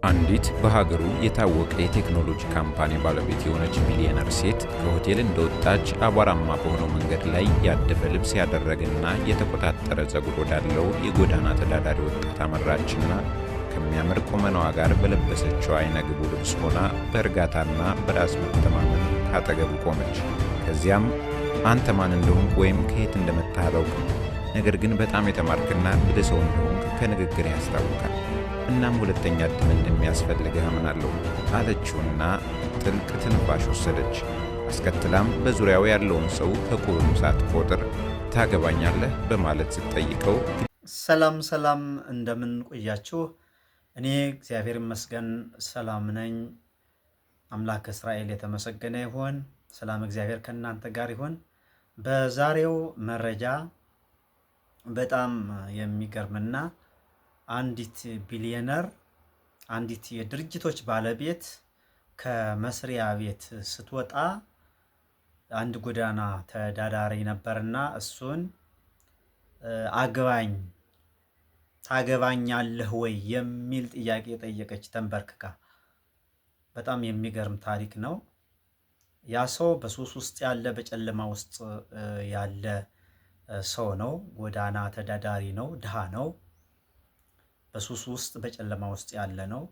አንዲት በሀገሩ የታወቀ የቴክኖሎጂ ካምፓኒ ባለቤት የሆነች ቢሊየነር ሴት ከሆቴል እንደወጣች አቧራማ በሆነው መንገድ ላይ ያደፈ ልብስ ያደረገና የተቆጣጠረ ፀጉር ወዳለው የጎዳና ተዳዳሪ ወጣት አመራችና ከሚያምር ቁመናዋ ጋር በለበሰችው አይነ ግቡ ልብስ ሆና በእርጋታና በራስ መተማመን ካጠገቡ ቆመች። ከዚያም አንተ ማን እንደሆንክ ወይም ከየት እንደመጣህ አላውቅም፣ ነገር ግን በጣም የተማርክና ብልህ ሰው እንደሆንክ ከንግግር ያስታውቃል። እናም ሁለተኛ ዕድል እንደሚያስፈልግህ አምናለሁ አለችውና ጥልቅ ትንፋሽ ወሰደች። አስከትላም በዙሪያው ያለውን ሰው ከቁብም ሳትቆጥር ታገባኛለህ በማለት ስትጠይቀው ሰላም እንደምን ቆያችሁ? እኔ እግዚአብሔር ይመስገን ሰላም ነኝ። አምላክ እስራኤል የተመሰገነ ይሁን። ሰላም እግዚአብሔር ከእናንተ ጋር ይሁን። በዛሬው መረጃ በጣም የሚገርምና አንዲት ቢሊየነር አንዲት የድርጅቶች ባለቤት ከመስሪያ ቤት ስትወጣ አንድ ጎዳና ተዳዳሪ ነበርና እሱን አግባኝ ታገባኛለህ ወይ የሚል ጥያቄ ጠየቀች ተንበርክካ። በጣም የሚገርም ታሪክ ነው። ያ ሰው በሱስ ውስጥ ያለ በጨለማ ውስጥ ያለ ሰው ነው። ጎዳና ተዳዳሪ ነው። ድሃ ነው። በሱስ ውስጥ በጨለማ ውስጥ ያለ ነው።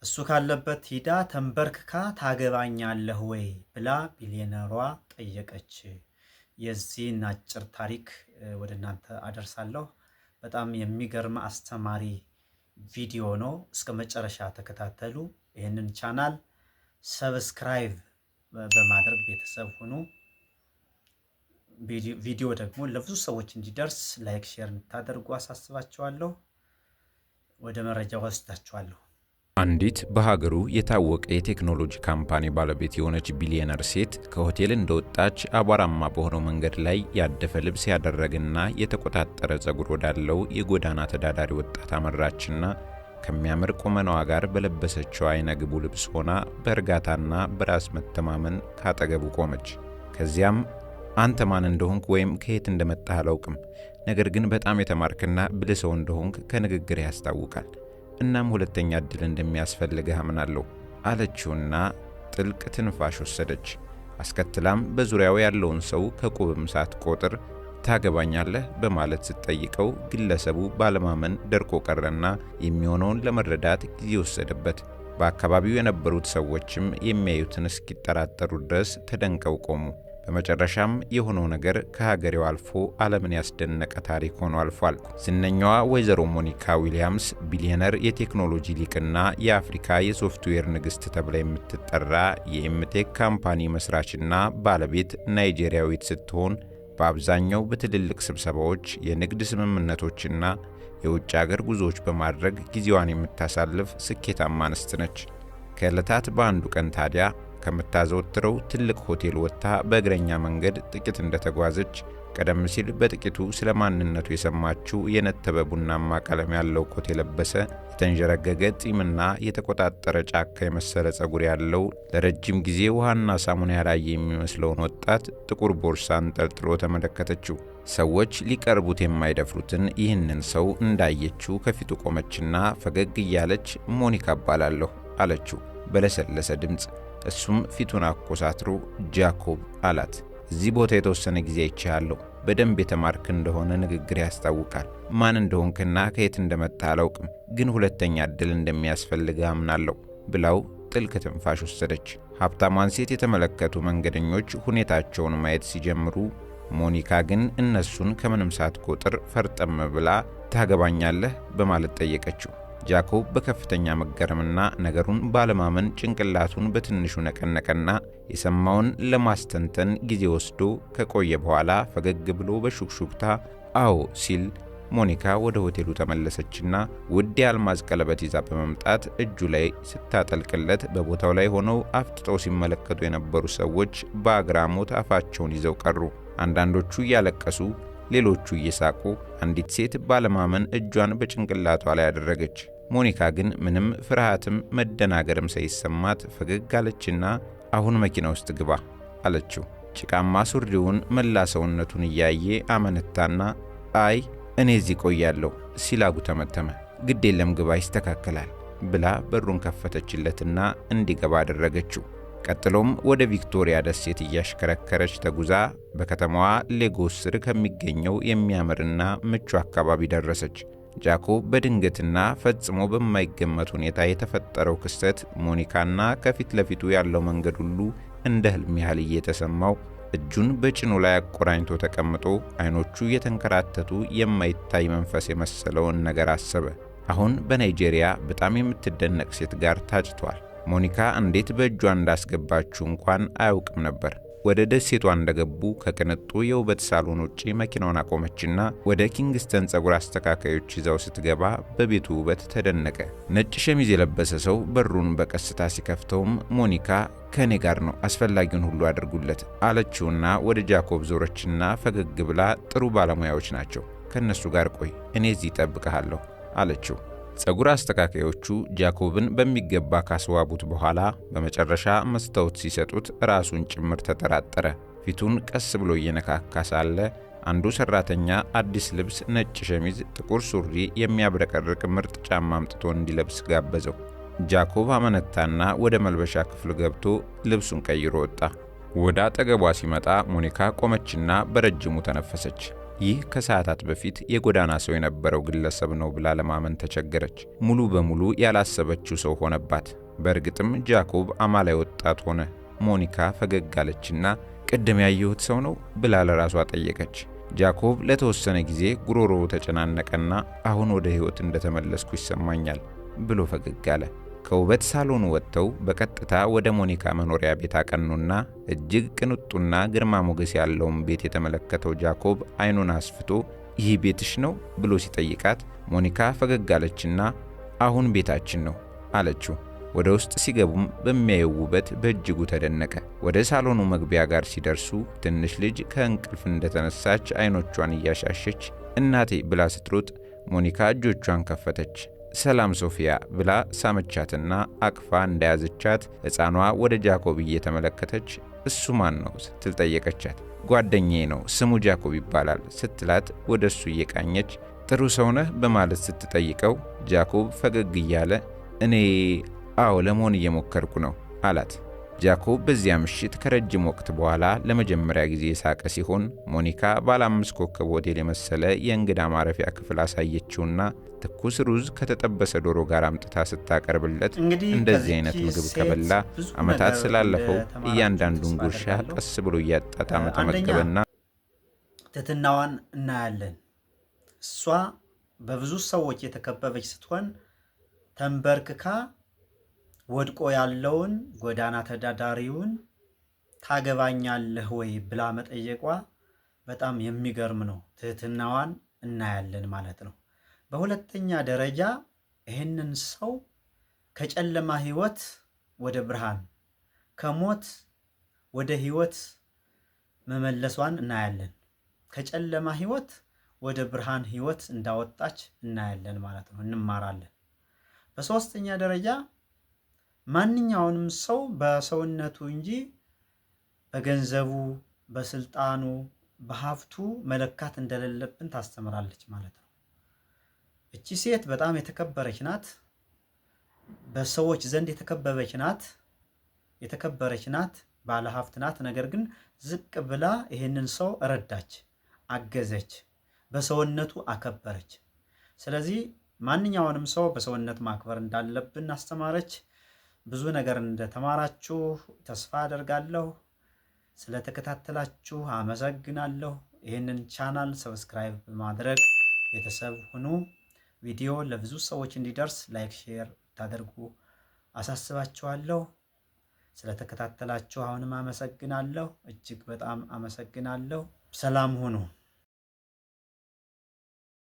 እሱ ካለበት ሂዳ ተንበርክካ ታገባኛለህ ወይ ብላ ቢሊየነሯ ጠየቀች። የዚህን አጭር ታሪክ ወደ እናንተ አደርሳለሁ። በጣም የሚገርም አስተማሪ ቪዲዮ ነው። እስከ መጨረሻ ተከታተሉ። ይህንን ቻናል ሰብስክራይብ በማድረግ ቤተሰብ ሁኑ። ቪዲዮ ደግሞ ለብዙ ሰዎች እንዲደርስ ላይክ፣ ሼር እንድታደርጉ አሳስባችኋለሁ። ወደ መረጃው ወስዳችኋለሁ። አንዲት በሀገሩ የታወቀ የቴክኖሎጂ ካምፓኒ ባለቤት የሆነች ቢሊየነር ሴት ከሆቴል እንደወጣች አቧራማ በሆነው መንገድ ላይ ያደፈ ልብስ ያደረገና የተቆጣጠረ ፀጉር ወዳለው የጎዳና ተዳዳሪ ወጣት አመራችና ከሚያምር ቁመናዋ ጋር በለበሰችው አይነ ግቡ ልብስ ሆና በእርጋታና በራስ መተማመን ካጠገቡ ቆመች። ከዚያም አንተ ማን እንደሆንክ ወይም ከየት እንደመጣህ አላውቅም፣ ነገር ግን በጣም የተማርክና ብልህ ሰው እንደሆንክ ከንግግር ያስታውቃል። እናም ሁለተኛ ዕድል እንደሚያስፈልግህ አምናለሁ አለችውና ጥልቅ ትንፋሽ ወሰደች። አስከትላም በዙሪያው ያለውን ሰው ከቁብም ሳትቆጥር ታገባኛለህ በማለት ስትጠይቀው ግለሰቡ ባለማመን ደርቆ ቀረና የሚሆነውን ለመረዳት ጊዜ ወሰደበት። በአካባቢው የነበሩት ሰዎችም የሚያዩትን እስኪጠራጠሩ ድረስ ተደንቀው ቆሙ። በመጨረሻም የሆነው ነገር ከሀገሬው አልፎ ዓለምን ያስደነቀ ታሪክ ሆኖ አልፏል። ዝነኛዋ ወይዘሮ ሞኒካ ዊሊያምስ ቢሊየነር የቴክኖሎጂ ሊቅና የአፍሪካ የሶፍትዌር ንግሥት ተብላ የምትጠራ የኤምቴክ ካምፓኒ መስራችና ባለቤት ናይጄሪያዊት ስትሆን በአብዛኛው በትልልቅ ስብሰባዎች፣ የንግድ ስምምነቶችና የውጭ አገር ጉዞዎች በማድረግ ጊዜዋን የምታሳልፍ ስኬታማ እንስት ነች። ከዕለታት በአንዱ ቀን ታዲያ ከምታዘወትረው ትልቅ ሆቴል ወጥታ በእግረኛ መንገድ ጥቂት እንደተጓዘች ቀደም ሲል በጥቂቱ ስለ ማንነቱ የሰማችው የነተበ ቡናማ ቀለም ያለው ኮት የለበሰ የተንዠረገገ ጢምና የተቆጣጠረ ጫካ የመሰለ ፀጉር ያለው ለረጅም ጊዜ ውሃና ሳሙና ያላየ የሚመስለውን ወጣት ጥቁር ቦርሳ አንጠልጥሎ ተመለከተችው። ሰዎች ሊቀርቡት የማይደፍሩትን ይህንን ሰው እንዳየችው ከፊቱ ቆመችና ፈገግ እያለች ሞኒካ እባላለሁ አለችው በለሰለሰ ድምፅ። እሱም ፊቱን አኮሳትሮ ጃኮብ አላት። እዚህ ቦታ የተወሰነ ጊዜ አይቻለሁ። በደንብ የተማርክ እንደሆነ ንግግር ያስታውቃል። ማን እንደሆንክና ከየት እንደመጣ አላውቅም፣ ግን ሁለተኛ ዕድል እንደሚያስፈልግህ አምናለሁ ብላው ጥልቅ ትንፋሽ ወሰደች። ሀብታሟን ሴት የተመለከቱ መንገደኞች ሁኔታቸውን ማየት ሲጀምሩ ሞኒካ ግን እነሱን ከምንም ሳትቆጥር ፈርጠም ብላ ታገባኛለህ በማለት ጠየቀችው። ጃኮብ በከፍተኛ መገረምና ነገሩን ባለማመን ጭንቅላቱን በትንሹ ነቀነቀና የሰማውን ለማስተንተን ጊዜ ወስዶ ከቆየ በኋላ ፈገግ ብሎ በሹክሹክታ አዎ ሲል ሞኒካ ወደ ሆቴሉ ተመለሰችና ውድ የአልማዝ ቀለበት ይዛ በመምጣት እጁ ላይ ስታጠልቅለት በቦታው ላይ ሆነው አፍጥጠው ሲመለከቱ የነበሩ ሰዎች በአግራሞት አፋቸውን ይዘው ቀሩ። አንዳንዶቹ እያለቀሱ፣ ሌሎቹ እየሳቁ፣ አንዲት ሴት ባለማመን እጇን በጭንቅላቷ ላይ አደረገች። ሞኒካ ግን ምንም ፍርሃትም መደናገርም ሳይሰማት ፈገግ አለችና አሁን መኪና ውስጥ ግባ አለችው። ጭቃማ ሱሪውን መላ ሰውነቱን እያየ አመነታና አይ እኔ እዚህ ቆያለሁ ሲላጉ ተመተመ። ግድ የለም ግባ ይስተካከላል ብላ በሩን ከፈተችለትና እንዲገባ አደረገችው። ቀጥሎም ወደ ቪክቶሪያ ደሴት እያሽከረከረች ተጉዛ በከተማዋ ሌጎስ ስር ከሚገኘው የሚያምርና ምቹ አካባቢ ደረሰች። ጃኮብ በድንገትና ፈጽሞ በማይገመት ሁኔታ የተፈጠረው ክስተት ሞኒካና ከፊት ለፊቱ ያለው መንገድ ሁሉ እንደ ህልም ያህል እየተሰማው እጁን በጭኑ ላይ አቆራኝቶ ተቀምጦ አይኖቹ የተንከራተቱ የማይታይ መንፈስ የመሰለውን ነገር አሰበ። አሁን በናይጄሪያ በጣም የምትደነቅ ሴት ጋር ታጭቷል። ሞኒካ እንዴት በእጇ እንዳስገባችው እንኳን አያውቅም ነበር። ወደ ደሴቷ እንደገቡ ከቅንጡ የውበት ሳሎን ውጪ መኪናውን አቆመችና ወደ ኪንግስተን ጸጉር አስተካካዮች ይዛው ስትገባ በቤቱ ውበት ተደነቀ። ነጭ ሸሚዝ የለበሰ ሰው በሩን በቀስታ ሲከፍተውም ሞኒካ ከኔ ጋር ነው፣ አስፈላጊውን ሁሉ አድርጉለት አለችውና ወደ ጃኮብ ዞረችና ፈገግ ብላ ጥሩ ባለሙያዎች ናቸው፣ ከነሱ ጋር ቆይ፣ እኔ እዚህ እጠብቅሃለሁ አለችው። ጸጉር አስተካካዮቹ ጃኮብን በሚገባ ካስዋቡት በኋላ በመጨረሻ መስታወት ሲሰጡት ራሱን ጭምር ተጠራጠረ። ፊቱን ቀስ ብሎ እየነካካ ሳለ አንዱ ሰራተኛ አዲስ ልብስ፣ ነጭ ሸሚዝ፣ ጥቁር ሱሪ፣ የሚያብረቀርቅ ምርጥ ጫማ አምጥቶ እንዲለብስ ጋበዘው። ጃኮብ አመነታና ወደ መልበሻ ክፍል ገብቶ ልብሱን ቀይሮ ወጣ። ወደ አጠገቧ ሲመጣ ሞኒካ ቆመችና በረጅሙ ተነፈሰች። ይህ ከሰዓታት በፊት የጎዳና ሰው የነበረው ግለሰብ ነው ብላ ለማመን ተቸገረች። ሙሉ በሙሉ ያላሰበችው ሰው ሆነባት። በእርግጥም ጃኮብ አማላይ ወጣት ሆነ። ሞኒካ ፈገግ አለችና ቅድም ያየሁት ሰው ነው ብላ ለራሷ ጠየቀች። ጃኮብ ለተወሰነ ጊዜ ጉሮሮው ተጨናነቀና አሁን ወደ ሕይወት እንደተመለስኩ ይሰማኛል ብሎ ፈገግ አለ። ከውበት ሳሎኑ ወጥተው በቀጥታ ወደ ሞኒካ መኖሪያ ቤት አቀኑና እጅግ ቅንጡና ግርማ ሞገስ ያለውን ቤት የተመለከተው ጃኮብ አይኑን አስፍቶ ይህ ቤትሽ ነው ብሎ ሲጠይቃት ሞኒካ ፈገግ አለችና አሁን ቤታችን ነው አለችው። ወደ ውስጥ ሲገቡም በሚያየው ውበት በእጅጉ ተደነቀ። ወደ ሳሎኑ መግቢያ ጋር ሲደርሱ ትንሽ ልጅ ከእንቅልፍ እንደተነሳች አይኖቿን እያሻሸች እናቴ ብላ ስትሮጥ ሞኒካ እጆቿን ከፈተች። ሰላም ሶፊያ ብላ ሳመቻትና አቅፋ እንደያዘቻት ሕፃኗ ወደ ጃኮብ እየተመለከተች እሱ ማን ነው ስትል ጠየቀቻት። ጓደኛዬ ነው፣ ስሙ ጃኮብ ይባላል ስትላት ወደ እሱ እየቃኘች ጥሩ ሰው ነህ በማለት ስትጠይቀው ጃኮብ ፈገግ እያለ እኔ አዎ ለመሆን እየሞከርኩ ነው አላት። ጃኮብ በዚያ ምሽት ከረጅም ወቅት በኋላ ለመጀመሪያ ጊዜ የሳቀ ሲሆን ሞኒካ ባለ 5 ኮከብ ሆቴል የመሰለ የእንግዳ ማረፊያ ክፍል አሳየችውና ትኩስ ሩዝ ከተጠበሰ ዶሮ ጋር አምጥታ ስታቀርብለት እንደዚህ አይነት ምግብ ከበላ ዓመታት ስላለፈው እያንዳንዱን ጉርሻ ቀስ ብሎ እያጣጣመ ተመገበና ትሕትናዋን እናያለን። እሷ በብዙ ሰዎች የተከበበች ስትሆን ተንበርክካ ወድቆ ያለውን ጎዳና ተዳዳሪውን ታገባኛለህ ወይ ብላ መጠየቋ በጣም የሚገርም ነው። ትሕትናዋን እናያለን ማለት ነው። በሁለተኛ ደረጃ ይህንን ሰው ከጨለማ ሕይወት ወደ ብርሃን፣ ከሞት ወደ ሕይወት መመለሷን እናያለን። ከጨለማ ሕይወት ወደ ብርሃን ሕይወት እንዳወጣች እናያለን ማለት ነው፣ እንማራለን። በሶስተኛ ደረጃ ማንኛውንም ሰው በሰውነቱ እንጂ በገንዘቡ፣ በስልጣኑ፣ በሀብቱ መለካት እንደሌለብን ታስተምራለች ማለት ነው። እቺ ሴት በጣም የተከበረች ናት፣ በሰዎች ዘንድ የተከበረች ናት፣ ባለ ሀብት ናት። ነገር ግን ዝቅ ብላ ይህንን ሰው ረዳች፣ አገዘች፣ በሰውነቱ አከበረች። ስለዚህ ማንኛውንም ሰው በሰውነት ማክበር እንዳለብን አስተማረች። ብዙ ነገር እንደተማራችሁ ተስፋ አደርጋለሁ። ስለተከታተላችሁ አመሰግናለሁ። ይህንን ቻናል ሰብስክራይብ በማድረግ ቤተሰብ ሁኑ። ቪዲዮ ለብዙ ሰዎች እንዲደርስ ላይክ፣ ሼር ታደርጉ አሳስባችኋለሁ። ስለተከታተላችሁ አሁንም አመሰግናለሁ። እጅግ በጣም አመሰግናለሁ። ሰላም ሁኑ።